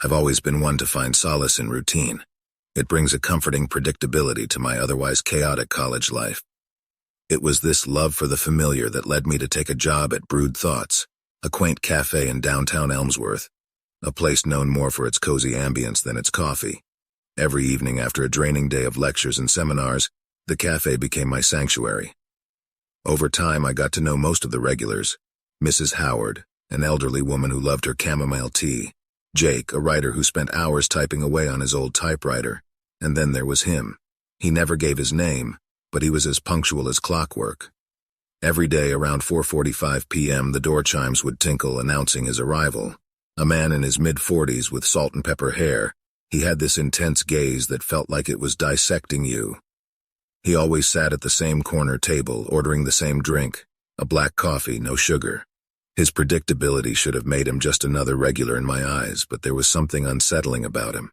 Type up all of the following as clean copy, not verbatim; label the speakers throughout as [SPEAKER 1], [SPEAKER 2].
[SPEAKER 1] I've always been one to find solace in routine. It brings a comforting predictability to my otherwise chaotic college life. It was this love for the familiar that led me to take a job at Brewed Thoughts, a quaint cafe in downtown Elmsworth, a place known more for its cozy ambience than its coffee. Every evening after a draining day of lectures and seminars, the cafe became my sanctuary. Over time, I got to know most of the regulars: Mrs. Howard, an elderly woman who loved her chamomile tea; Jake, a writer who spent hours typing away on his old typewriter; and then there was him. He never gave his name, but he was as punctual as clockwork. Every day around 4:45 p.m. the door chimes would tinkle, announcing his arrival. A man in his mid-40s with salt and pepper hair, he had this intense gaze that felt like it was dissecting you. He always sat at the same corner table, ordering the same drink, a black coffee, no sugar. His predictability should have made him just another regular in my eyes, but there was something unsettling about him.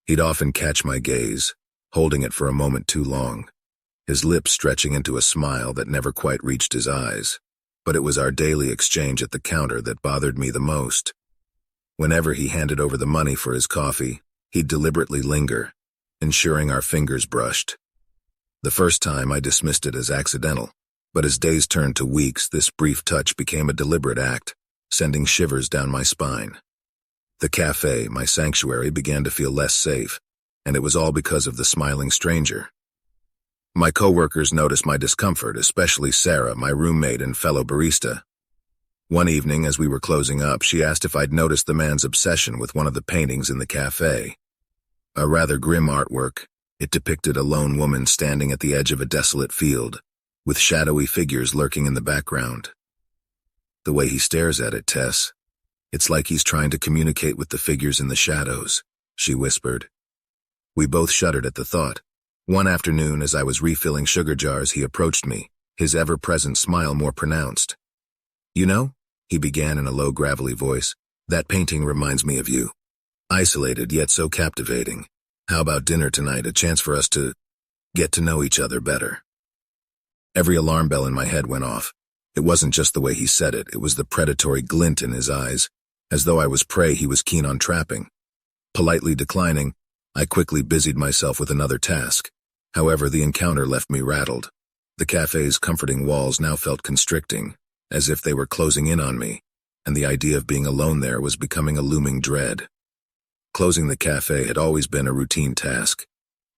[SPEAKER 1] He'd often catch my gaze, holding it for a moment too long, his lips stretching into a smile that never quite reached his eyes. But it was our daily exchange at the counter that bothered me the most. Whenever he handed over the money for his coffee, he'd deliberately linger, ensuring our fingers brushed. The first time I dismissed it as accidental, but as days turned to weeks, this brief touch became a deliberate act, sending shivers down my spine. The cafe, my sanctuary, began to feel less safe, and it was all because of the smiling stranger. My coworkers noticed my discomfort, especially Sarah, my roommate and fellow barista. One evening, as we were closing up, she asked if I'd noticed the man's obsession with one of the paintings in the cafe. A rather grim artwork, it depicted a lone woman standing at the edge of a desolate field, with shadowy figures lurking in the background. "The way he stares at it, Tess. It's like he's trying to communicate with the figures in the shadows," she whispered. We both shuddered at the thought. One afternoon, as I was refilling sugar jars, he approached me, his ever-present smile more pronounced. "You know," he began in a low, gravelly voice, "that painting reminds me of you. Isolated, yet so captivating. How about dinner tonight, a chance for us to get to know each other better?" Every alarm bell in my head went off. It wasn't just the way he said it was the predatory glint in his eyes, as though I was prey he was keen on trapping. Politely declining, I quickly busied myself with another task. However, the encounter left me rattled. The cafe's comforting walls now felt constricting, as if they were closing in on me, and the idea of being alone there was becoming a looming dread. Closing the cafe had always been a routine task.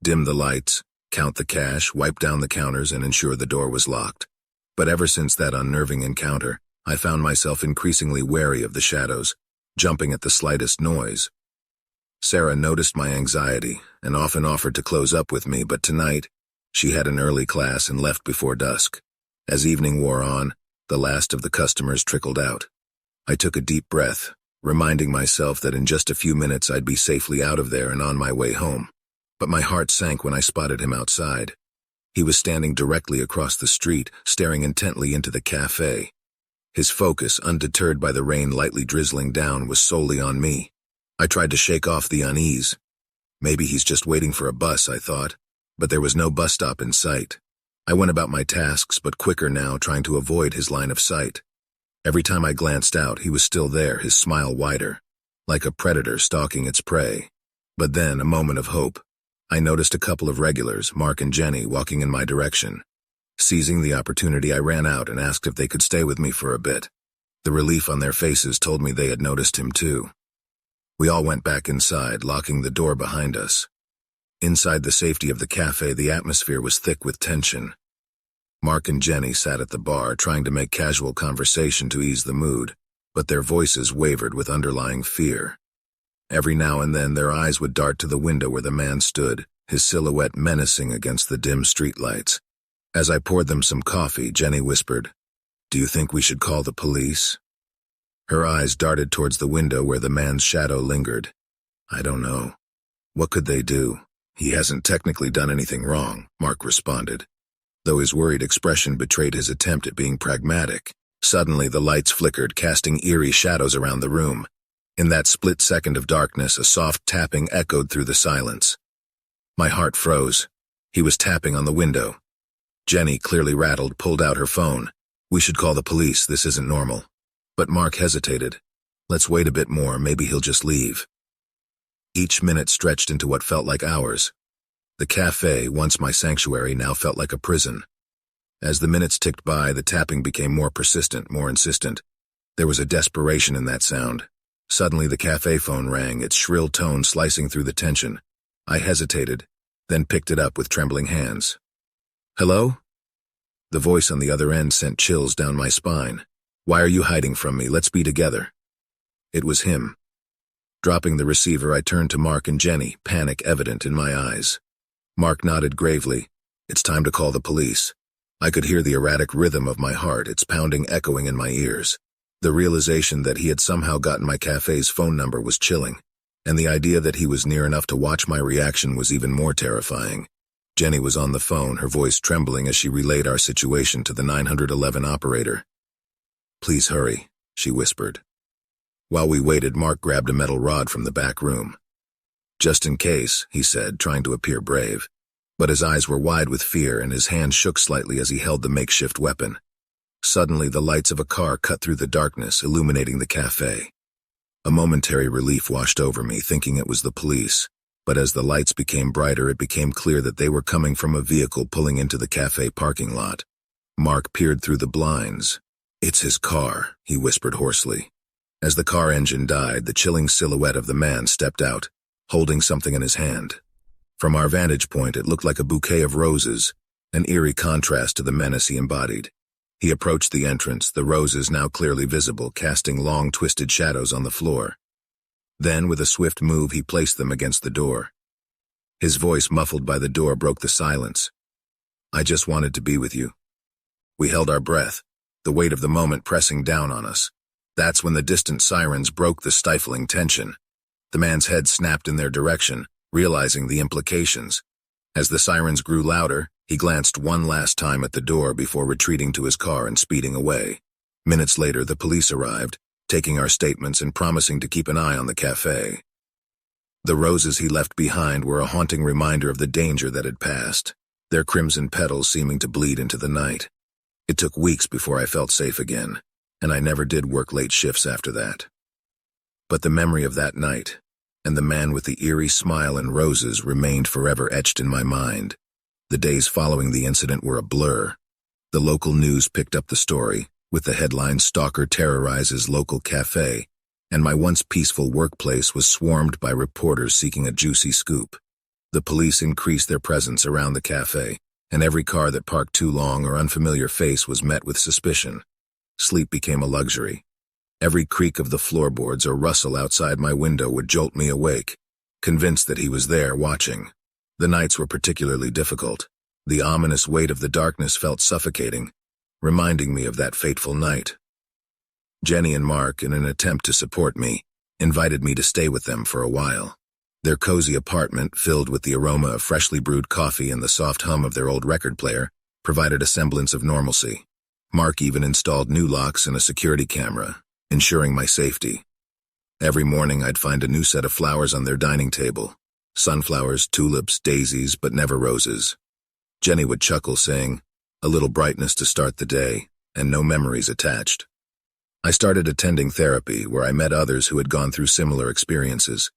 [SPEAKER 1] Dim the lights, count the cash, wipe down the counters, and ensure the door was locked. But ever since that unnerving encounter, I found myself increasingly wary of the shadows, jumping at the slightest noise. Sarah noticed my anxiety and often offered to close up with me, but tonight, she had an early class and left before dusk. As evening wore on, the last of the customers trickled out. I took a deep breath, reminding myself that in just a few minutes I'd be safely out of there and on my way home. But my heart sank when I spotted him outside. He was standing directly across the street, staring intently into the cafe. His focus, undeterred by the rain lightly drizzling down, was solely on me. I tried to shake off the unease. Maybe he's just waiting for a bus, I thought, but there was no bus stop in sight. I went about my tasks, but quicker now, trying to avoid his line of sight. Every time I glanced out, he was still there, his smile wider, like a predator stalking its prey. But then, a moment of hope. I noticed a couple of regulars, Mark and Jenny, walking in my direction. Seizing the opportunity, I ran out and asked if they could stay with me for a bit. The relief on their faces told me they had noticed him too. We all went back inside, locking the door behind us. Inside the safety of the cafe, the atmosphere was thick with tension. Mark and Jenny sat at the bar, trying to make casual conversation to ease the mood, but their voices wavered with underlying fear. Every now and then their eyes would dart to the window where the man stood, his silhouette menacing against the dim streetlights. As I poured them some coffee, Jenny whispered, "Do you think we should call the police?" Her eyes darted towards the window where the man's shadow lingered. "I don't know. What could they do? He hasn't technically done anything wrong," Mark responded, though his worried expression betrayed his attempt at being pragmatic. Suddenly the lights flickered, casting eerie shadows around the room. In that split second of darkness, a soft tapping echoed through the silence. My heart froze. He was tapping on the window. Jenny, clearly rattled, pulled out her phone. "We should call the police. This isn't normal." But Mark hesitated. "Let's wait a bit more. Maybe he'll just leave." Each minute stretched into what felt like hours. The cafe, once my sanctuary, now felt like a prison. As the minutes ticked by, the tapping became more persistent, more insistent. There was a desperation in that sound. Suddenly the cafe phone rang, its shrill tone slicing through the tension. I hesitated, then picked it up with trembling hands. "Hello?" The voice on the other end sent chills down my spine. "Why are you hiding from me? Let's be together." It was him. Dropping the receiver, I turned to Mark and Jenny, panic evident in my eyes. Mark nodded gravely. "It's time to call the police." I could hear the erratic rhythm of my heart, its pounding echoing in my ears. The realization that he had somehow gotten my cafe's phone number was chilling, and the idea that he was near enough to watch my reaction was even more terrifying. Jenny was on the phone, her voice trembling as she relayed our situation to the 911 operator. "Please hurry," she whispered. While we waited, Mark grabbed a metal rod from the back room. "Just in case," he said, trying to appear brave. But his eyes were wide with fear and his hand shook slightly as he held the makeshift weapon. Suddenly, the lights of a car cut through the darkness, illuminating the cafe. A momentary relief washed over me, thinking it was the police. But as the lights became brighter, it became clear that they were coming from a vehicle pulling into the cafe parking lot. Mark peered through the blinds. "It's his car," he whispered hoarsely. As the car engine died, the chilling silhouette of the man stepped out, holding something in his hand. From our vantage point, it looked like a bouquet of roses, an eerie contrast to the menace he embodied. He approached the entrance, the roses now clearly visible, casting long, twisted shadows on the floor. Then, with a swift move, he placed them against the door. His voice, muffled by the door, broke the silence. "I just wanted to be with you." We held our breath, the weight of the moment pressing down on us. That's when the distant sirens broke the stifling tension. The man's head snapped in their direction, realizing the implications. As the sirens grew louder, he glanced one last time at the door before retreating to his car and speeding away. Minutes later, the police arrived, taking our statements and promising to keep an eye on the cafe. The roses he left behind were a haunting reminder of the danger that had passed, their crimson petals seeming to bleed into the night. It took weeks before I felt safe again, and I never did work late shifts after that. But the memory of that night, and the man with the eerie smile and roses remained forever etched in my mind. The days following the incident were a blur. The local news picked up the story, with the headline "Stalker Terrorizes Local Cafe," and my once peaceful workplace was swarmed by reporters seeking a juicy scoop. The police increased their presence around the cafe, and every car that parked too long or unfamiliar face was met with suspicion. Sleep became a luxury. Every creak of the floorboards or rustle outside my window would jolt me awake, convinced that he was there watching. The nights were particularly difficult. The ominous weight of the darkness felt suffocating, reminding me of that fateful night. Jenny and Mark, in an attempt to support me, invited me to stay with them for a while. Their cozy apartment, filled with the aroma of freshly brewed coffee and the soft hum of their old record player, provided a semblance of normalcy. Mark even installed new locks and a security camera, ensuring my safety. Every morning I'd find a new set of flowers on their dining table. Sunflowers, tulips, daisies, but never roses. Jenny would chuckle, saying, "A little brightness to start the day, and no memories attached." I started attending therapy, where I met others who had gone through similar experiences.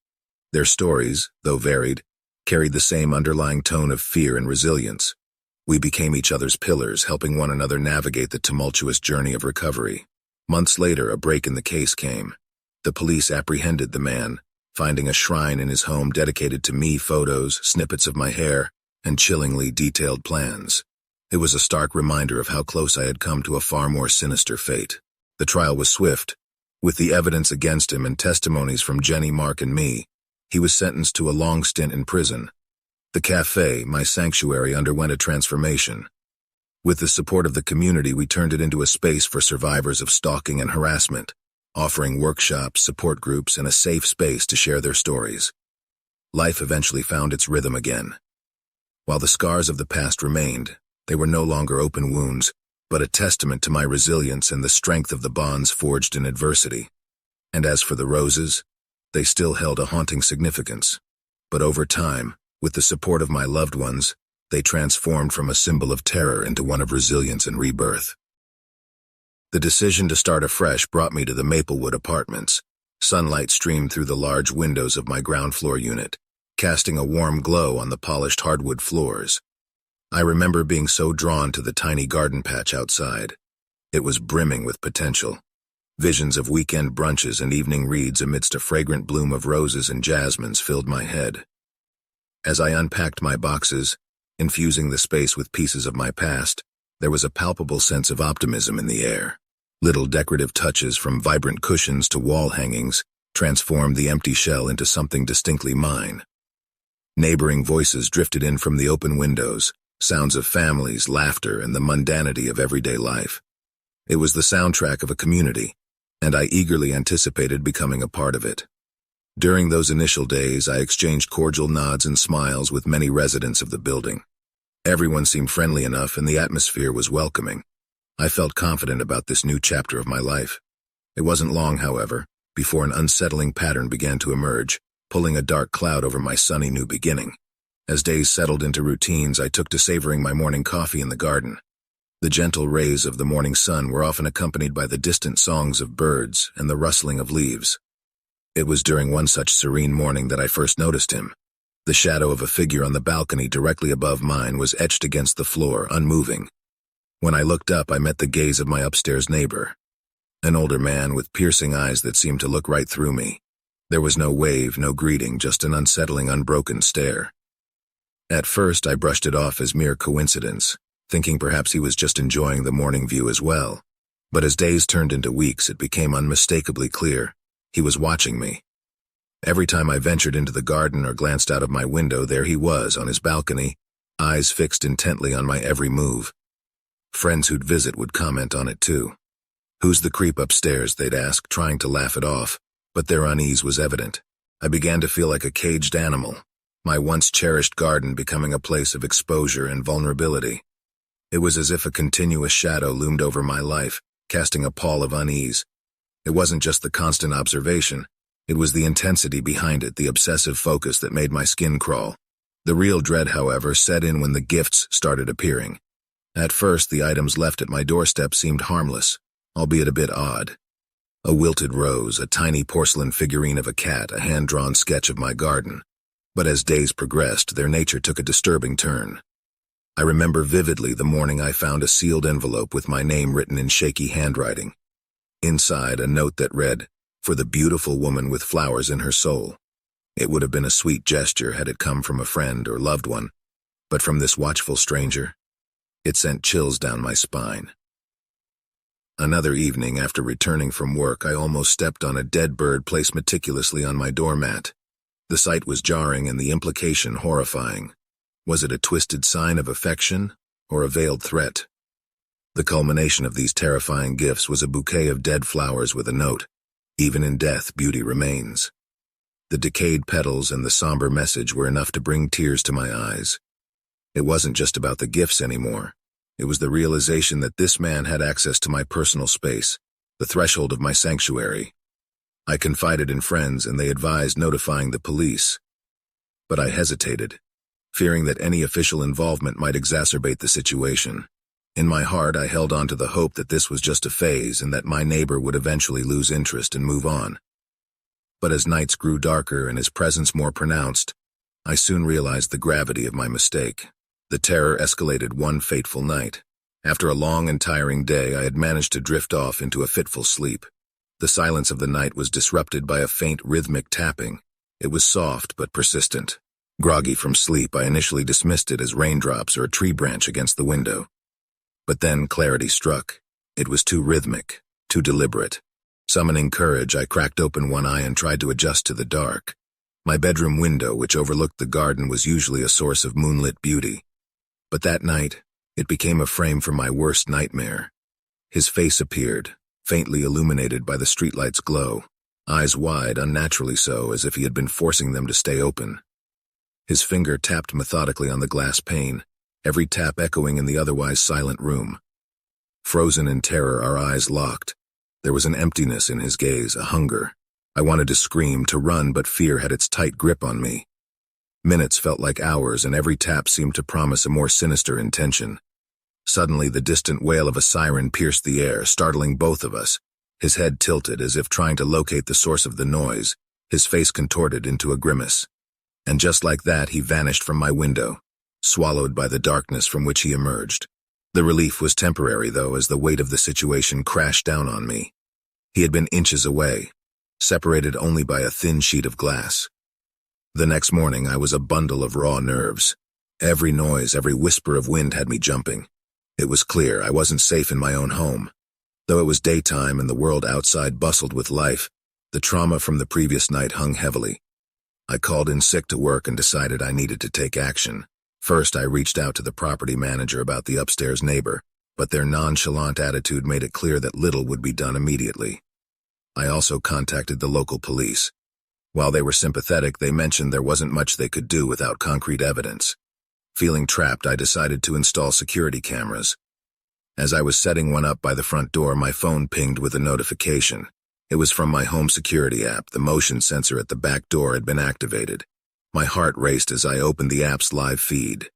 [SPEAKER 1] Their stories, though varied, carried the same underlying tone of fear and resilience. We became each other's pillars, helping one another navigate the tumultuous journey of recovery. Months later, a break in the case came. The police apprehended the man, finding a shrine in his home dedicated to me, photos, snippets of my hair, and chillingly detailed plans. It was a stark reminder of how close I had come to a far more sinister fate. The trial was swift. With the evidence against him and testimonies from Jenny, Mark, and me, he was sentenced to a long stint in prison. The cafe, my sanctuary, underwent a transformation. With the support of the community, we turned it into a space for survivors of stalking and harassment, offering workshops, support groups, and a safe space to share their stories. Life eventually found its rhythm again. While the scars of the past remained, they were no longer open wounds, but a testament to my resilience and the strength of the bonds forged in adversity. And as for the roses, they still held a haunting significance. But over time, with the support of my loved ones, they transformed from a symbol of terror into one of resilience and rebirth. The decision to start afresh brought me to the Maplewood Apartments, Sunlight streamed through the large windows of my ground-floor unit, casting a warm glow on the polished hardwood floors. I remember being so drawn to the tiny garden patch outside. It was brimming with potential. Visions of weekend brunches and evening reads amidst a fragrant bloom of roses and jasmines filled my head. As I unpacked my boxes, infusing the space with pieces of my past, there was a palpable sense of optimism in the air. Little decorative touches from vibrant cushions to wall hangings transformed the empty shell into something distinctly mine. Neighboring voices drifted in from the open windows, sounds of families, laughter, and the mundanity of everyday life. It was the soundtrack of a community, and I eagerly anticipated becoming a part of it. During those initial days, I exchanged cordial nods and smiles with many residents of the building. Everyone seemed friendly enough, and the atmosphere was welcoming. I felt confident about this new chapter of my life. It wasn't long, however, before an unsettling pattern began to emerge, pulling a dark cloud over my sunny new beginning. As days settled into routines, I took to savoring my morning coffee in the garden. The gentle rays of the morning sun were often accompanied by the distant songs of birds and the rustling of leaves. It was during one such serene morning that I first noticed him. The shadow of a figure on the balcony directly above mine was etched against the floor, unmoving. When I looked up, I met the gaze of my upstairs neighbor, an older man with piercing eyes that seemed to look right through me. There was no wave, no greeting, just an unsettling, unbroken stare. At first, I brushed it off as mere coincidence, thinking perhaps he was just enjoying the morning view as well. But as days turned into weeks, it became unmistakably clear. He was watching me. Every time I ventured into the garden or glanced out of my window, there he was on his balcony, eyes fixed intently on my every move. Friends who'd visit would comment on it too. "Who's the creep upstairs?" they'd ask, trying to laugh it off, but their unease was evident. I began to feel like a caged animal, my once cherished garden becoming a place of exposure and vulnerability. It was as if a continuous shadow loomed over my life, casting a pall of unease. It wasn't just the constant observation, it was the intensity behind it, the obsessive focus that made my skin crawl. The real dread, however, set in when the gifts started appearing. At first, the items left at my doorstep seemed harmless, albeit a bit odd. A wilted rose, a tiny porcelain figurine of a cat, a hand-drawn sketch of my garden. But as days progressed, their nature took a disturbing turn. I remember vividly the morning I found a sealed envelope with my name written in shaky handwriting. Inside, a note that read, "For the beautiful woman with flowers in her soul." It would have been a sweet gesture had it come from a friend or loved one, but from this watchful stranger, it sent chills down my spine. Another evening, after returning from work, I almost stepped on a dead bird placed meticulously on my doormat. The sight was jarring and the implication horrifying. Was it a twisted sign of affection or a veiled threat? The culmination of these terrifying gifts was a bouquet of dead flowers with a note, "Even in death, beauty remains." The decayed petals and the somber message were enough to bring tears to my eyes. It wasn't just about the gifts anymore. It was the realization that this man had access to my personal space, the threshold of my sanctuary. I confided in friends and they advised notifying the police. But I hesitated, fearing that any official involvement might exacerbate the situation. In my heart, I held on to the hope that this was just a phase and that my neighbor would eventually lose interest and move on. But as nights grew darker and his presence more pronounced, I soon realized the gravity of my mistake. The terror escalated one fateful night. After a long and tiring day, I had managed to drift off into a fitful sleep. The silence of the night was disrupted by a faint rhythmic tapping. It was soft but persistent. Groggy from sleep, I initially dismissed it as raindrops or a tree branch against the window. But then clarity struck. It was too rhythmic, too deliberate. Summoning courage, I cracked open one eye and tried to adjust to the dark. My bedroom window, which overlooked the garden, was usually a source of moonlit beauty. But that night, it became a frame for my worst nightmare. His face appeared, faintly illuminated by the streetlight's glow, eyes wide, unnaturally so, as if he had been forcing them to stay open. His finger tapped methodically on the glass pane, every tap echoing in the otherwise silent room. Frozen in terror, our eyes locked. There was an emptiness in his gaze, a hunger. I wanted to scream, to run, but fear had its tight grip on me. Minutes felt like hours, and every tap seemed to promise a more sinister intention. Suddenly, the distant wail of a siren pierced the air, startling both of us. his head tilted as if trying to locate the source of the noise, his face contorted into a grimace. And just like that, he vanished from my window, swallowed by the darkness from which he emerged. The relief was temporary, though, as the weight of the situation crashed down on me. He had been inches away, separated only by a thin sheet of glass. The next morning, I was a bundle of raw nerves. Every noise, every whisper of wind had me jumping. It was clear I wasn't safe in my own home. Though it was daytime and the world outside bustled with life, the trauma from the previous night hung heavily. I called in sick to work and decided I needed to take action. First, I reached out to the property manager about the upstairs neighbor, but their nonchalant attitude made it clear that little would be done immediately. I also contacted the local police. While they were sympathetic, they mentioned there wasn't much they could do without concrete evidence. Feeling trapped, I decided to install security cameras. As I was setting one up by the front door, my phone pinged with a notification. It was from my home security app. The motion sensor at the back door had been activated. My heart raced as I opened the app's live feed.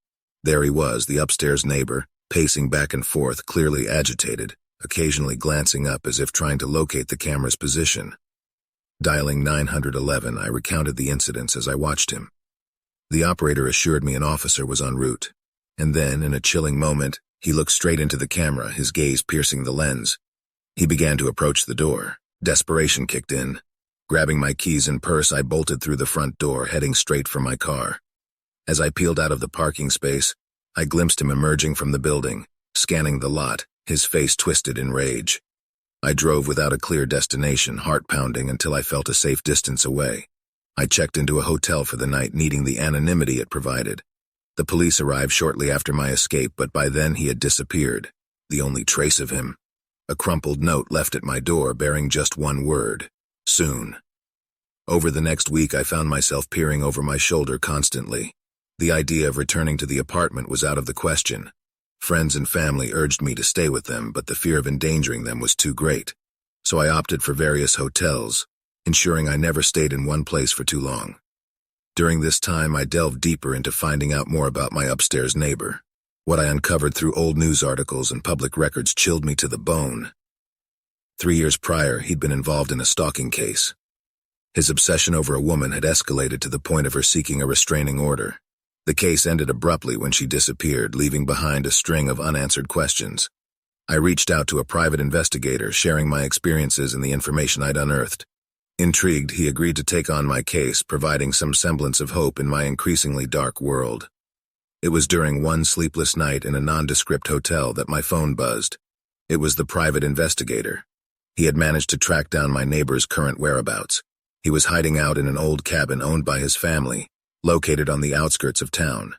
[SPEAKER 1] There he was, the upstairs neighbor, pacing back and forth, clearly agitated, occasionally glancing up as if trying to locate the camera's position. Dialing 911, I recounted the incidents as I watched him. The operator assured me an officer was en route. And then, in a chilling moment, he looked straight into the camera, his gaze piercing the lens. He began to approach the door. Desperation kicked in. Grabbing my keys and purse, I bolted through the front door, heading straight for my car. As I peeled out of the parking space, I glimpsed him emerging from the building, scanning the lot, his face twisted in rage. I drove without a clear destination, heart pounding until I felt a safe distance away. I checked into a hotel for the night, needing the anonymity it provided. The police arrived shortly after my escape, but by then he had disappeared. The only trace of him, a crumpled note left at my door bearing just one word: soon. Over the next week, I found myself peering over my shoulder constantly. The idea of returning to the apartment was out of the question. Friends and family urged me to stay with them, but the fear of endangering them was too great. So I opted for various hotels, ensuring I never stayed in one place for too long. During this time, I delved deeper into finding out more about my upstairs neighbor. What I uncovered through old news articles and public records chilled me to the bone. 3 years prior, he'd been involved in a stalking case. His obsession over a woman had escalated to the point of her seeking a restraining order. The case ended abruptly when she disappeared, leaving behind a string of unanswered questions. I reached out to a private investigator, sharing my experiences and the information I'd unearthed. Intrigued, he agreed to take on my case, providing some semblance of hope in my increasingly dark world. It was during one sleepless night in a nondescript hotel that my phone buzzed. It was the private investigator. He had managed to track down my neighbor's current whereabouts. He was hiding out in an old cabin owned by his family, located on the outskirts of town.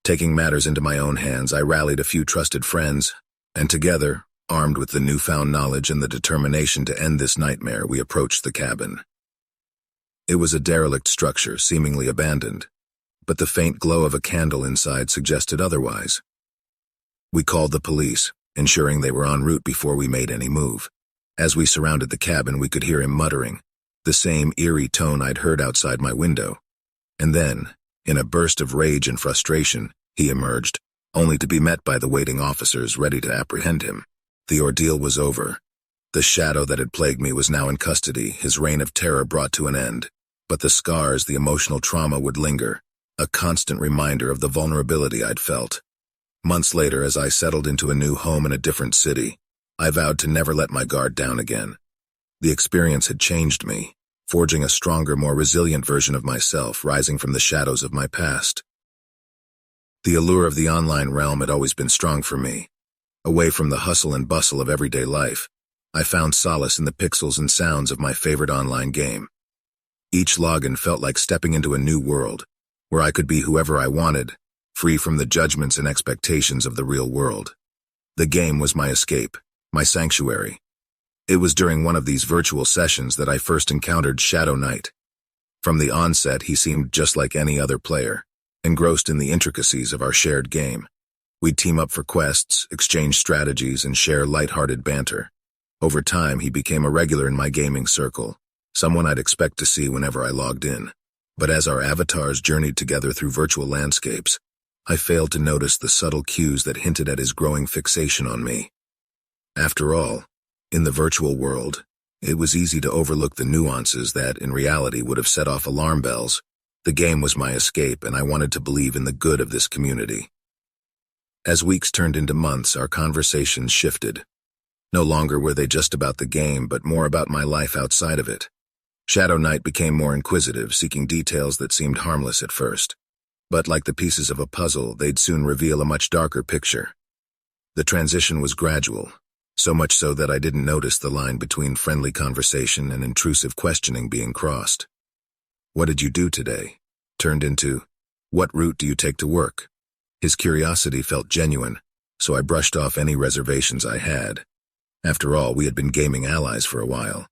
[SPEAKER 1] Taking matters into my own hands, I rallied a few trusted friends, and together, armed with the newfound knowledge and the determination to end this nightmare, we approached the cabin. It was a derelict structure, seemingly abandoned, but the faint glow of a candle inside suggested otherwise. We called the police, ensuring they were en route before we made any move. As we surrounded the cabin, we could hear him muttering, the same eerie tone I'd heard outside my window. And then, in a burst of rage and frustration, he emerged, only to be met by the waiting officers ready to apprehend him. The ordeal was over. The shadow that had plagued me was now in custody, his reign of terror brought to an end. But the scars, the emotional trauma would linger, a constant reminder of the vulnerability I'd felt. Months later, as I settled into a new home in a different city, I vowed to never let my guard down again. The experience had changed me, forging a stronger, more resilient version of myself, rising from the shadows of my past. The allure of the online realm had always been strong for me. Away from the hustle and bustle of everyday life, I found solace in the pixels and sounds of my favorite online game. Each login felt like stepping into a new world, where I could be whoever I wanted, free from the judgments and expectations of the real world. The game was my escape, my sanctuary. It was during one of these virtual sessions that I first encountered Shadow Knight. From the onset, he seemed just like any other player, engrossed in the intricacies of our shared game. We'd team up for quests, exchange strategies, and share lighthearted banter. Over time, he became a regular in my gaming circle, someone I'd expect to see whenever I logged in. But as our avatars journeyed together through virtual landscapes, I failed to notice the subtle cues that hinted at his growing fixation on me. After all, In the virtual world, it was easy to overlook the nuances that, in reality, would have set off alarm bells. The game was my escape, and I wanted to believe in the good of this community. As weeks turned into months, our conversations shifted. No longer were they just about the game, but more about my life outside of it. Shadow Knight became more inquisitive, seeking details that seemed harmless at first. But like the pieces of a puzzle, they'd soon reveal a much darker picture. The transition was gradual, so much so that I didn't notice the line between friendly conversation and intrusive questioning being crossed. "What did you do today?" turned into, "What route do you take to work?" His curiosity felt genuine, so I brushed off any reservations I had. After all, we had been gaming allies for a while.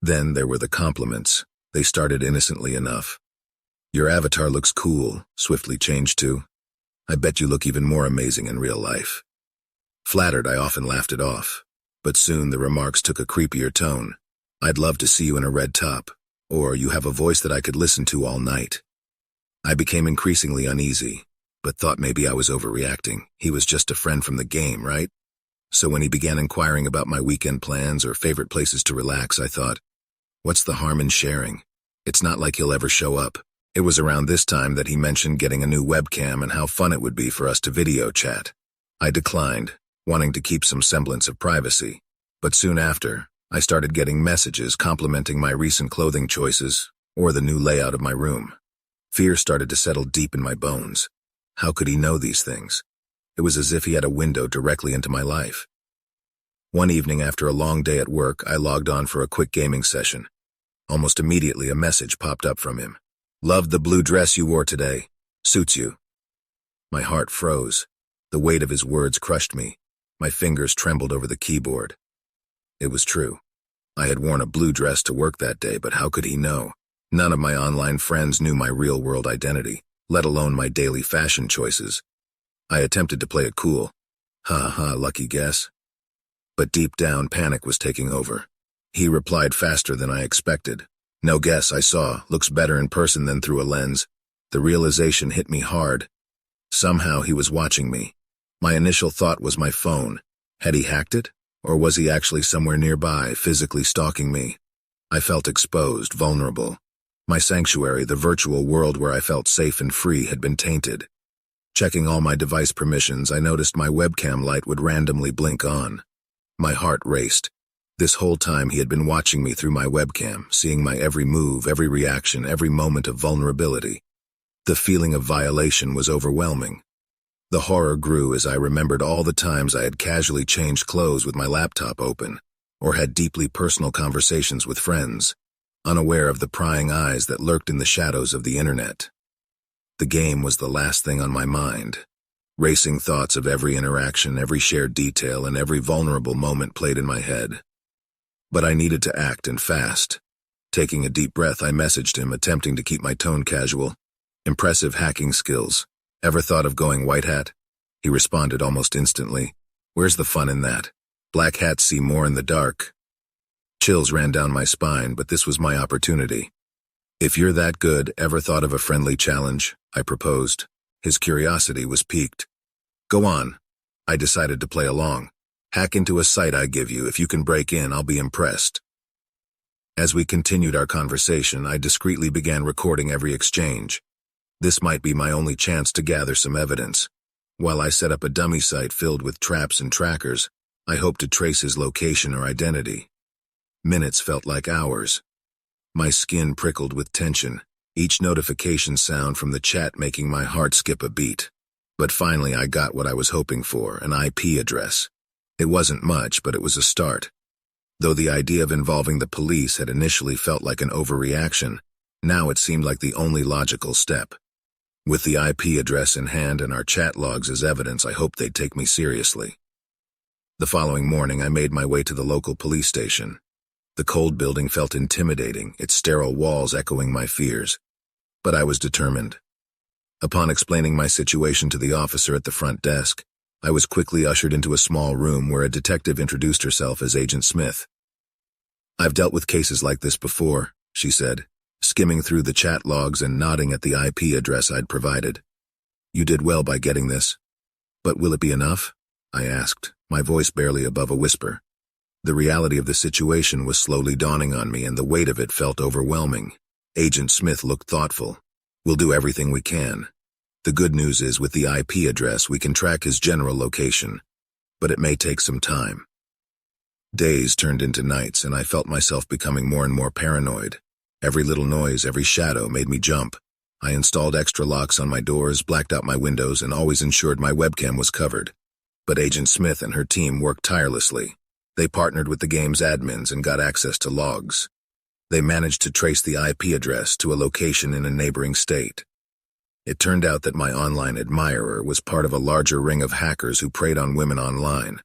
[SPEAKER 1] Then there were the compliments. They started innocently enough. "Your avatar looks cool," swiftly changed to, "I bet you look even more amazing in real life." Flattered, I often laughed it off. But soon the remarks took a creepier tone. "I'd love to see you in a red top," or "You have a voice that I could listen to all night." I became increasingly uneasy, but thought maybe I was overreacting. He was just a friend from the game, right? So when he began inquiring about my weekend plans or favorite places to relax, I thought, what's the harm in sharing? It's not like he'll ever show up. It was around this time that he mentioned getting a new webcam and how fun it would be for us to video chat. I declined, wanting to keep some semblance of privacy. But soon after, I started getting messages complimenting my recent clothing choices or the new layout of my room. Fear started to settle deep in my bones. How could he know these things? It was as if he had a window directly into my life. One evening after a long day at work, I logged on for a quick gaming session. Almost immediately, a message popped up from him. "Loved the blue dress you wore today. Suits you." My heart froze. The weight of his words crushed me. My fingers trembled over the keyboard. It was true. I had worn a blue dress to work that day, but how could he know? None of my online friends knew my real-world identity, let alone my daily fashion choices. I attempted to play it cool. Ha ha, lucky guess. But deep down, panic was taking over. He replied faster than I expected. "No guess, I saw. Looks better in person than through a lens." The realization hit me hard. Somehow he was watching me. My initial thought was my phone. Had he hacked it? Or was he actually somewhere nearby, physically stalking me? I felt exposed, vulnerable. My sanctuary, the virtual world where I felt safe and free, had been tainted. Checking all my device permissions, I noticed my webcam light would randomly blink on. My heart raced. This whole time he had been watching me through my webcam, seeing my every move, every reaction, every moment of vulnerability. The feeling of violation was overwhelming. The horror grew as I remembered all the times I had casually changed clothes with my laptop open, or had deeply personal conversations with friends, unaware of the prying eyes that lurked in the shadows of the internet. The game was the last thing on my mind. Racing thoughts of every interaction, every shared detail, and every vulnerable moment played in my head. But I needed to act, and fast. Taking a deep breath, I messaged him, attempting to keep my tone casual. "Impressive hacking skills. Ever thought of going white hat?" He responded almost instantly. "Where's the fun in that? Black hats see more in the dark." Chills ran down my spine, but this was my opportunity. "If you're that good, ever thought of a friendly challenge?" I proposed. His curiosity was piqued. "Go on." I decided to play along. "Hack into a site I give you. If you can break in, I'll be impressed." As we continued our conversation, I discreetly began recording every exchange. This might be my only chance to gather some evidence. While I set up a dummy site filled with traps and trackers, I hoped to trace his location or identity. Minutes felt like hours. My skin prickled with tension, each notification sound from the chat making my heart skip a beat. But finally I got what I was hoping for, an IP address. It wasn't much, but it was a start. Though the idea of involving the police had initially felt like an overreaction, now it seemed like the only logical step. With the IP address in hand and our chat logs as evidence, I hoped they'd take me seriously. The following morning, I made my way to the local police station. The cold building felt intimidating, its sterile walls echoing my fears. But I was determined. Upon explaining my situation to the officer at the front desk, I was quickly ushered into a small room where a detective introduced herself as Agent Smith. "I've dealt with cases like this before," she said, skimming through the chat logs and nodding at the IP address I'd provided. "You did well by getting this. But will it be enough?" I asked, my voice barely above a whisper. The reality of the situation was slowly dawning on me, and the weight of it felt overwhelming. Agent Smith looked thoughtful. "We'll do everything we can. The good news is, with the IP address, we can track his general location, but it may take some time." Days turned into nights, and I felt myself becoming more and more paranoid. Every little noise, every shadow made me jump. I installed extra locks on my doors, blacked out my windows, and always ensured my webcam was covered. But Agent Smith and her team worked tirelessly. They partnered with the game's admins and got access to logs. They managed to trace the IP address to a location in a neighboring state. It turned out that my online admirer was part of a larger ring of hackers who preyed on women online,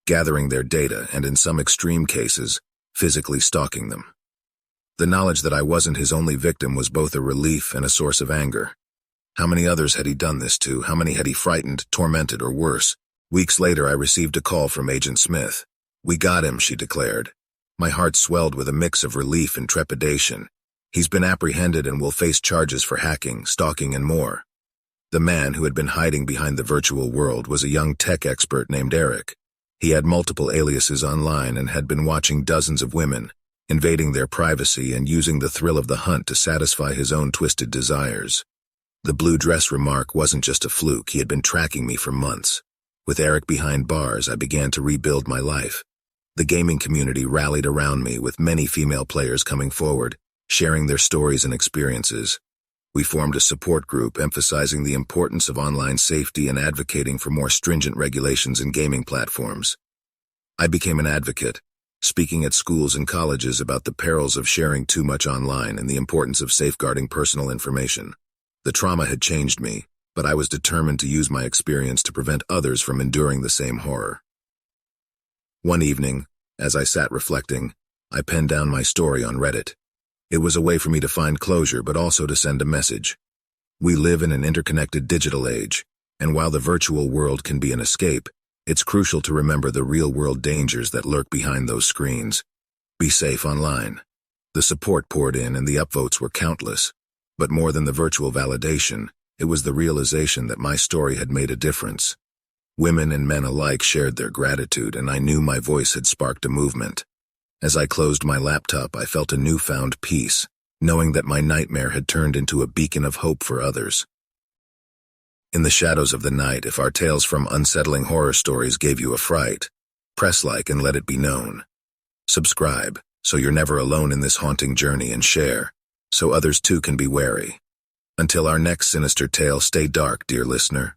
[SPEAKER 1] gathering their data and, in some extreme cases, physically stalking them. The knowledge that I wasn't his only victim was both a relief and a source of anger. How many others had he done this to? How many had he frightened, tormented, or worse? Weeks later, I received a call from Agent Smith. "We got him," she declared. My heart swelled with a mix of relief and trepidation. "He's been apprehended and will face charges for hacking, stalking, and more." The man who had been hiding behind the virtual world was a young tech expert named Eric. He had multiple aliases online and had been watching dozens of women, invading their privacy and using the thrill of the hunt to satisfy his own twisted desires. The blue dress remark wasn't just a fluke. He had been tracking me for months. With Eric behind bars, I began to rebuild my life. The gaming community rallied around me, with many female players coming forward, sharing their stories and experiences. We formed a support group emphasizing the importance of online safety and advocating for more stringent regulations in gaming platforms. I became an advocate, speaking at schools and colleges about the perils of sharing too much online and the importance of safeguarding personal information. The trauma had changed me, but I was determined to use my experience to prevent others from enduring the same horror. One evening, as I sat reflecting, I penned down my story on Reddit. It was a way for me to find closure, but also to send a message. We live in an interconnected digital age, and while the virtual world can be an escape, it's crucial to remember the real-world dangers that lurk behind those screens. Be safe online. The support poured in and the upvotes were countless. But more than the virtual validation, it was the realization that my story had made a difference. Women and men alike shared their gratitude, and I knew my voice had sparked a movement. As I closed my laptop, I felt a newfound peace, knowing that my nightmare had turned into a beacon of hope for others. In the shadows of the night, if our tales from unsettling horror stories gave you a fright, press like and let it be known. Subscribe, so you're never alone in this haunting journey, and share, so others too can be wary. Until our next sinister tale, stay dark, dear listener.